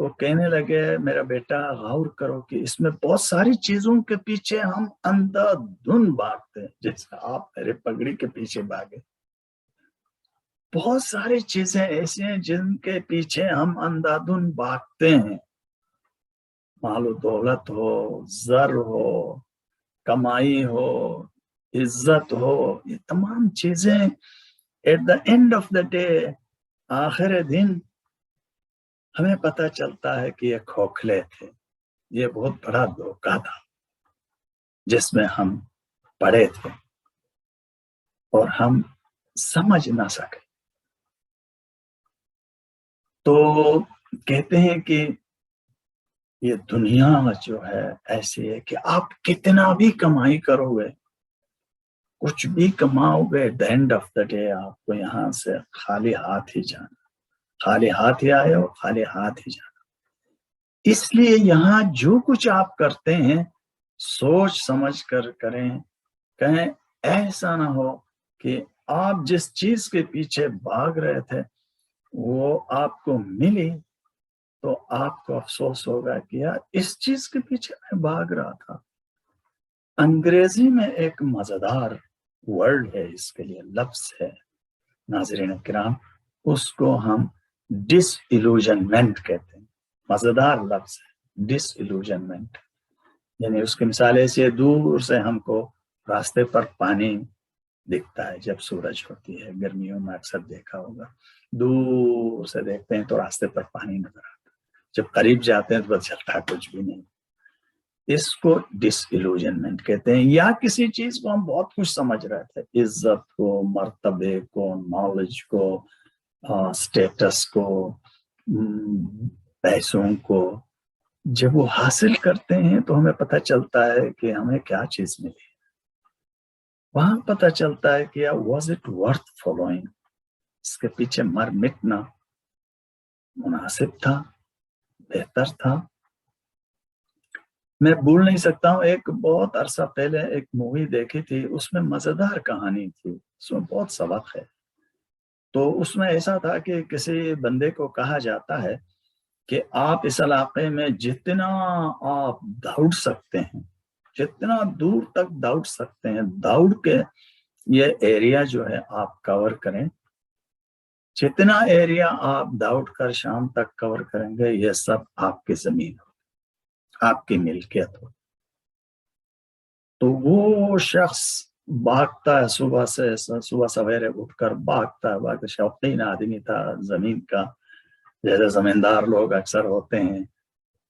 وہ کہنے لگے میرا بیٹا غور کرو کہ اس میں بہت ساری چیزوں کے پیچھے ہم اندھا دھند بھاگتے ہیں، جیسے آپ میرے پگڑی کے پیچھے بھاگے. بہت ساری چیزیں ایسی ہیں جن کے پیچھے ہم اندھا دھند بھاگتے ہیں. مال و دولت ہو، زر ہو، کمائی ہو، عزت ہو، یہ تمام چیزیں at the end of the day, آخر دن ہمیں پتہ چلتا ہے کہ یہ کھوکھلے تھے. یہ بہت بڑا دھوکہ تھا جس میں ہم پڑے تھے اور ہم سمجھ نہ سکے. تو کہتے ہیں کہ یہ دنیا جو ہے ایسی ہے کہ آپ کتنا بھی کمائی کرو گے، کچھ بھی کماؤ گے، the end of the day آپ کو یہاں سے خالی ہاتھ ہی جانا، خالی ہاتھ ہی آئے ہو، خالی ہاتھ ہی جانا. اس لیے یہاں جو کچھ آپ کرتے ہیں سوچ سمجھ کر کریں. کہیں ایسا نہ ہو کہ آپ جس چیز کے پیچھے بھاگ رہے تھے وہ آپ کو ملی تو آپ کو افسوس ہوگا کہ یار اس چیز کے پیچھے میں بھاگ رہا تھا. انگریزی میں ایک مزیدار ورڈ ہے، اس کے لیے لفظ ہے ناظرین کرام، اس کو ہم ڈس ایلوژنمنٹ کہتے ہیں. مزیدار لفظ ہے ڈس ایلوژنمنٹ. یعنی اس کی مثال ایسی ہے، دور سے ہم کو راستے پر پانی دکھتا ہے جب سورج ہوتی ہے، گرمیوں میں اکثر دیکھا ہوگا، دور سے دیکھتے ہیں تو راستے پر پانی نظر آتا ہے، جب قریب جاتے ہیں تو پتہ چلتا ہے کچھ بھی نہیں. اس کو ڈس ایلوژنمنٹ کہتے ہیں. یا کسی چیز کو ہم بہت کچھ سمجھ رہے تھے، عزت کو، مرتبے کو، نالج کو، اسٹیٹس کو، پیسوں کو، جب وہ حاصل کرتے ہیں تو ہمیں پتہ چلتا ہے کہ ہمیں کیا چیز ملی. وہاں پتہ چلتا ہے کہ واز اٹ ورتھ فالوئنگ، اس کے پیچھے مر مٹنا مناسب تھا، بہتر تھا. میں بھول نہیں سکتا ہوں، ایک بہت عرصہ پہلے ایک مووی دیکھی تھی، اس میں مزیدار کہانی تھی، اس میں بہت سبق ہے. تو اس میں ایسا تھا کہ کسی بندے کو کہا جاتا ہے کہ آپ اس علاقے میں جتنا آپ دوڑ سکتے ہیں، جتنا دور تک دوڑ سکتے ہیں، دوڑ کے یہ ایریا جو ہے آپ کور کریں. جتنا ایریا آپ دوڑ کر شام تک کور کریں گے یہ سب آپ کی زمین ہو، آپ کی ملکیت ہو. تو وہ شخص بھاگتا ہے، صبح سویرے اٹھ کر بھاگتا ہے، شوقین آدمی تھا زمین کا، جیسے زمیندار لوگ اکثر ہوتے ہیں.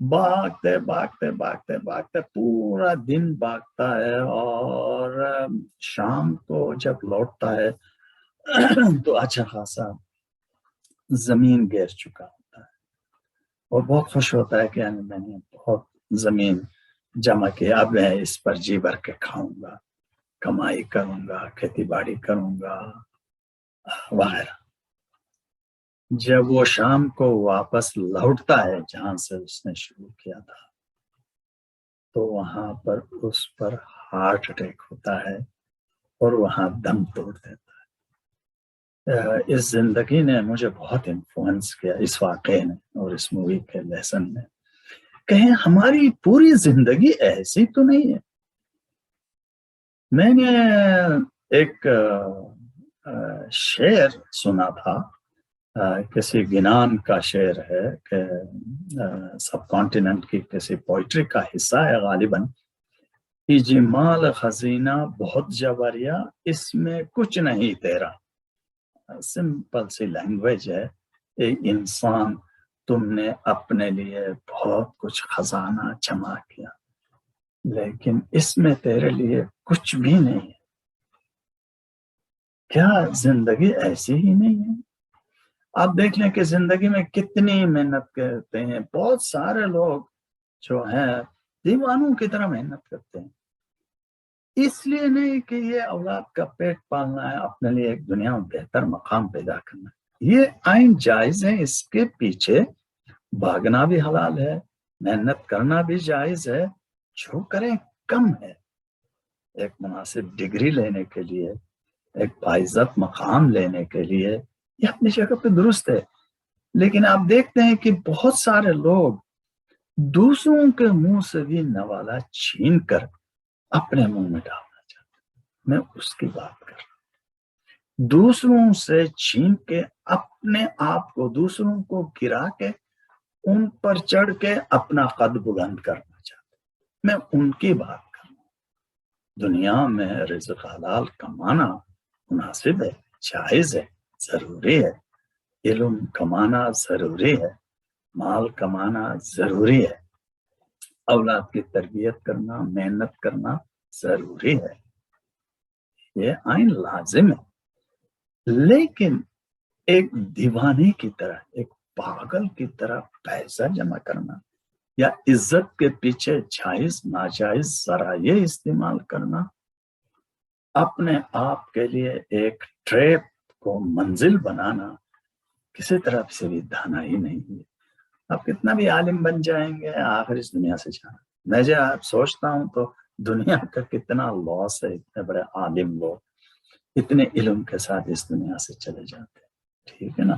بھاگتے بھاگتے بھاگتے بھاگتے پورا دن بھاگتا ہے، اور شام کو جب لوٹتا ہے تو اچھا خاصا زمین گیر چکا ہوتا ہے، اور بہت خوش ہوتا ہے کہ میں نے بہت زمین جمع کی، اب میں اس پر جی بھر کے کھاؤں گا، کمائی کروں گا، کھیتی باڑی کروں گا وغیرہ. جب وہ شام کو واپس لوٹتا ہے جہاں سے اس نے شروع کیا تھا تو وہاں پر اس پر ہارٹ اٹیک ہوتا ہے اور وہاں دم توڑ دیتا ہے. اس زندگی نے مجھے بہت انفلوئنس کیا، اس واقعے نے اور اس مووی کے لیسن نے. کہیں ہماری پوری زندگی ایسی تو نہیں ہے. میں نے ایک شعر سنا تھا، کسی گنان کا شعر ہے کہ سب کانٹیننٹ کی کسی پوئٹری کا حصہ ہے غالباً. جمال خزینہ بہت جواریا، اس میں کچھ نہیں تیرا. سمپل سی لینگویج ہے، اے انسان تم نے اپنے لیے بہت کچھ خزانہ جمع کیا لیکن اس میں تیرے لیے کچھ بھی نہیں ہے. کیا زندگی ایسی ہی نہیں ہے؟ آپ دیکھ لیں کہ زندگی میں کتنی محنت کرتے ہیں. بہت سارے لوگ جو ہیں دیوانوں کی طرح محنت کرتے ہیں، اس لیے نہیں کہ یہ اولاد کا پیٹ پالنا ہے، اپنے لیے ایک دنیا میں بہتر مقام پیدا کرنا ہے. یہ عین جائز ہے، اس کے پیچھے بھاگنا بھی حلال ہے، محنت کرنا بھی جائز ہے. جو کریں کم ہے. ایک مناسب ڈگری لینے کے لیے، ایک باعزت مقام لینے کے لیے یہ اپنی جگہ پہ درست ہے، لیکن آپ دیکھتے ہیں کہ بہت سارے لوگ دوسروں کے منہ سے بھی نوالا چھین کر اپنے منہ میں ڈالنا چاہتے ہیں. میں اس کی بات کر رہا ہوں. دوسروں سے چھین کے اپنے آپ کو، دوسروں کو گرا کے ان پر چڑھ کے اپنا قد بلند کرنا چاہتے ہیں. میں ان کی بات کر رہا ہوں. دنیا میں رزق حلال کمانا مناسب ہے، جائز ہے، ضروری ہے. علم کمانا ضروری ہے، مال کمانا ضروری ہے، اولاد کی تربیت کرنا، محنت کرنا ضروری ہے. یہ آئین لازم ہے. لیکن ایک دیوانے کی طرح، ایک پاگل کی طرح پیسہ جمع کرنا یا عزت کے پیچھے جائز ناجائز ذرائع استعمال کرنا، اپنے آپ کے لیے ایک ٹریپ کو منزل بنانا، کسی طرف سے بھی دھانائی نہیں ہے. آپ کتنا بھی عالم بن جائیں گے، آخر اس دنیا سے جانا. میں جب سوچتا ہوں تو دنیا کا کتنا لاس ہے. اتنے بڑے عالم لوگ اتنے علم کے ساتھ اس دنیا سے چلے جاتے ہیں. ٹھیک ہے نا،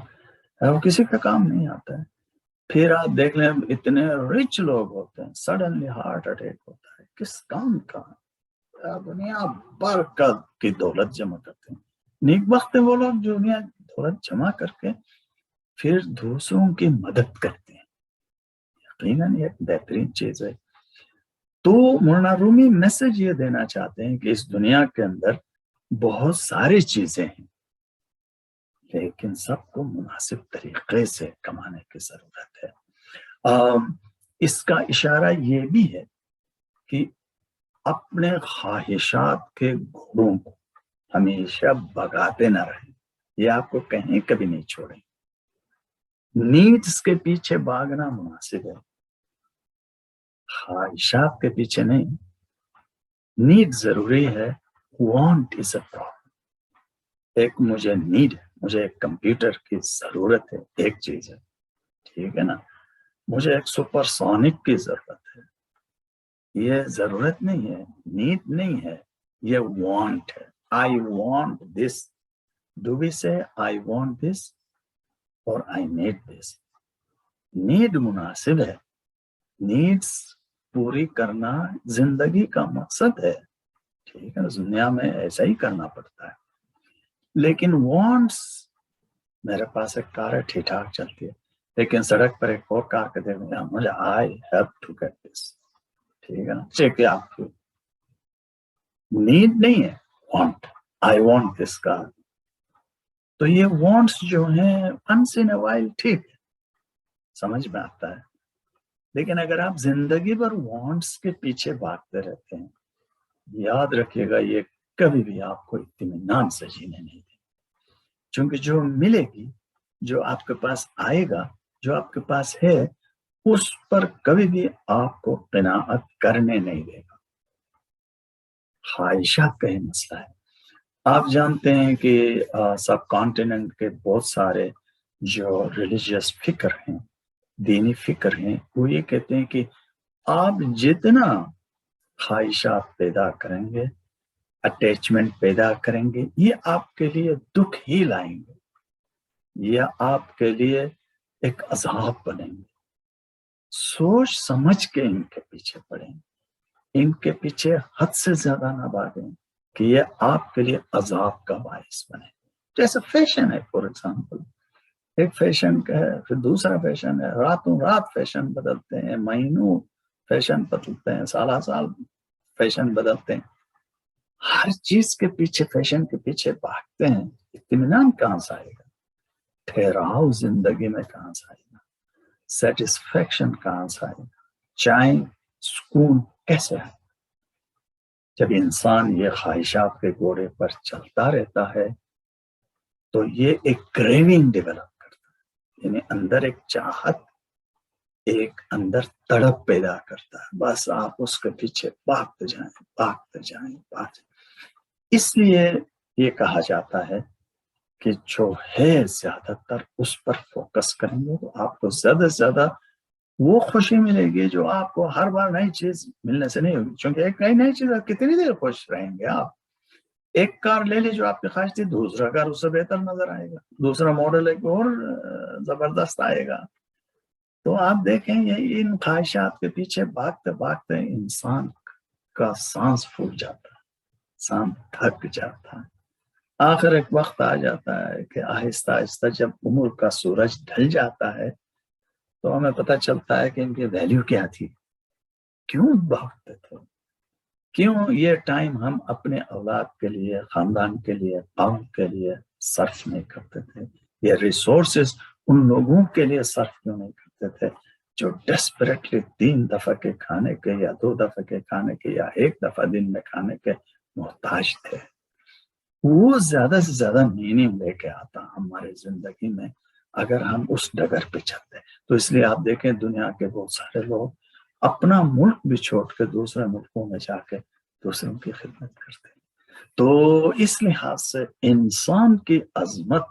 وہ کسی کا کام نہیں آتا ہے. پھر آپ دیکھ لیں اتنے رچ لوگ ہوتے ہیں، سڈنلی ہارٹ اٹیک ہوتا ہے. کس کام کا؟ دنیا بھر کی دولت جمع کرتے ہیں. نیک بخت وہ لوگ جو دنیا دولت جمع کر کے پھر دوسروں کی مدد کرتے ہیں. یقیناً ایک بہترین چیز ہے. تو مولانا رومی میسج یہ دینا چاہتے ہیں کہ اس دنیا کے اندر بہت ساری چیزیں ہیں، لیکن سب کو مناسب طریقے سے کمانے کی ضرورت ہے. اس کا اشارہ یہ بھی ہے کہ اپنے خواہشات کے گھوڑوں کو ہمیشہ بگاتے نہ رہیں. یہ آپ کو کہیں کبھی نہیں چھوڑیں. نیڈس کے پیچھے بھاگنا مناسب ہے، خواہشات کے پیچھے نہیں. نیڈ ضروری ہے، وانٹ از اے پرابلم. ایک مجھے نیڈ ہے، مجھے ایک کمپیوٹر کی ضرورت ہے، ایک چیز ہے. ٹھیک ہے نا، مجھے ایک سپر سونک کی ضرورت ہے. یہ ضرورت نہیں ہے، نیڈ نہیں ہے، یہ وانٹ ہے. I want this. Do we سے آئی وانٹ دس اور آئی نیڈ دس؟ نیڈ مناسب ہے. نیڈس پوری کرنا زندگی کا مقصد ہے. ٹھیک ہے، دنیا میں ایسا ہی کرنا پڑتا ہے. لیکن وانٹس، میرے پاس ایک کار ہے، ٹھیک ٹھاک چلتی ہے، لیکن سڑک پر ایک اور کار کے دیکھیں مجھے I have to get this. ٹھیک ہے نا، چیک آپ کو نیڈ نہیں ہے، وانٹ. آئی وانٹ دس کار. تو یہ وانٹس جو ہیں once in a while ٹھیک ہے، سمجھ میں آتا ہے. لیکن اگر آپ زندگی بھر وانٹس کے پیچھے بھاگتے رہتے ہیں، یاد رکھیے گا یہ کبھی بھی آپ کو اطمینان سے جینے نہیں دے. چونکہ جو ملے گی، جو آپ کے پاس آئے گا، جو آپ کے پاس ہے، اس پر کبھی بھی آپ کو قناعت کرنے نہیں دے گا. خواہشات کا ہی مسئلہ ہے. آپ جانتے ہیں کہ سب کانٹیننٹ کے بہت سارے جو ریلیجیس فکر ہیں، دینی فکر ہیں، وہ یہ کہتے ہیں کہ آپ جتنا خواہشات پیدا کریں گے، اٹیچمنٹ پیدا کریں گے، یہ آپ کے لیے دکھ ہی لائیں گے، یہ آپ کے لیے ایک عذاب بنیں گے. سوچ سمجھ کے ان کے پیچھے پڑیں، ان کے پیچھے حد سے زیادہ نہ بھاگیں کہ یہ آپ کے لیے عذاب کا باعث بنے. جیسے فیشن ہے، فور ایگزامپل، ایک فیشن کا ہے، پھر دوسرا فیشن ہے، راتوں رات فیشن بدلتے ہیں، مہینوں فیشن بدلتے ہیں، سالہ سال فیشن بدلتے ہیں. ہر چیز کے پیچھے، فیشن کے پیچھے بھاگتے ہیں. اطمینان کہاں سے آئے گا؟ ٹھہراؤ زندگی میں کہاں سے آئے گا؟ سیٹسفیکشن کہاں سے آئے گا؟ چین، سکون کیسے آئے گا؟ جب انسان یہ خواہشات کے گھوڑے پر چلتا رہتا ہے تو یہ ایک کریونگ ڈیولپ کرتا ہے، یعنی اندر ایک چاہت، ایک اندر تڑپ پیدا کرتا ہے. بس آپ اس کے پیچھے بھاگتے جائیں، بھاگتے جائیں، بھاگتے. اس لیے یہ کہا جاتا ہے کہ جو ہے زیادہ تر اس پر فوکس کریں گے تو آپ کو زیادہ سے زیادہ وہ خوشی ملے گی جو آپ کو ہر بار نئی چیز ملنے سے نہیں ہوگی. چونکہ ایک نئی چیز کتنی دیر خوش رہیں گے آپ؟ ایک کار لے لی جو آپ کی خواہش تھی، دوسرا کار اس سے بہتر نظر آئے گا، دوسرا ماڈل ایک اور زبردست آئے گا. تو آپ دیکھیں یہ ان خواہشات کے پیچھے بھاگتے بھاگتے انسان کا سانس پھوٹ جاتا ہے، انسان تھک جاتا ہے. آخر ایک وقت آ جاتا ہے کہ آہستہ آہستہ جب عمر کا سورج ڈھل جاتا ہے تو ہمیں پتہ چلتا ہے کہ ان کی ویلیو کیا تھی، کیوں بھاگتے تھے، کیوں یہ ٹائم ہم اپنے اولاد کے لیے، خاندان کے لیے، قوم کے لیے صرف نہیں کرتے تھے، یہ ریسورسز ان لوگوں کے لیے صرف کیوں نہیں کرتے تھے جو ڈیسپریٹلی 3 دفعہ کے کھانے کے یا 2 دفعہ کے کھانے کے یا 1 دفعہ دن میں کھانے کے محتاج تھے. وہ زیادہ سے زیادہ میننگ لے کے آتا ہماری زندگی میں اگر ہم اس ڈگر پہ چلتے. تو اس لیے آپ دیکھیں دنیا کے بہت سارے لوگ اپنا ملک بھی چھوڑ کے دوسرے ملکوں میں جا کے دوسروں کی خدمت کرتے ہیں. تو اس لحاظ سے انسان کی عظمت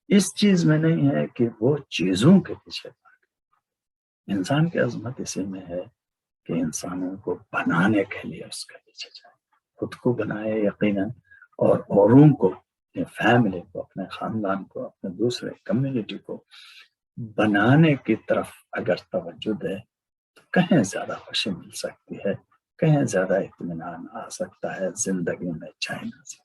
اس چیز میں نہیں ہے کہ وہ چیزوں کے پیچھے بھاگے. انسان کی عظمت اسی میں ہے کہ انسانوں کو بنانے کے لیے اس کے پیچھے جائے، خود کو بنائے یقیناً، اور اوروں کو، اپنے فیملی کو، اپنے خاندان کو، اپنے دوسرے کمیونٹی کو بنانے کی طرف اگر توجہ دے تو کہیں زیادہ خوشی مل سکتی ہے، کہیں زیادہ اطمینان آ سکتا ہے زندگی میں چاہنا سے.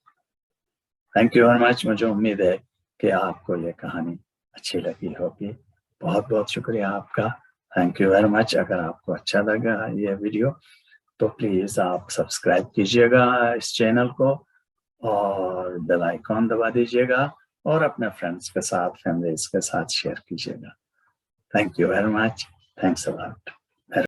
تھینک یو ویری مچ. مجھے امید ہے کہ آپ کو یہ کہانی اچھی لگی ہوگی. بہت بہت شکریہ آپ کا. تھینک یو ویری مچ. اگر آپ کو اچھا لگا یہ ویڈیو تو پلیز آپ سبسکرائب کیجیے گا اس چینل کو اور بیل آئیکن دبا دیجیے گا اور اپنے فرینڈس کے ساتھ، فیملیز کے ساتھ شیئر کیجیے گا. Thank you very much. Thanks a lot.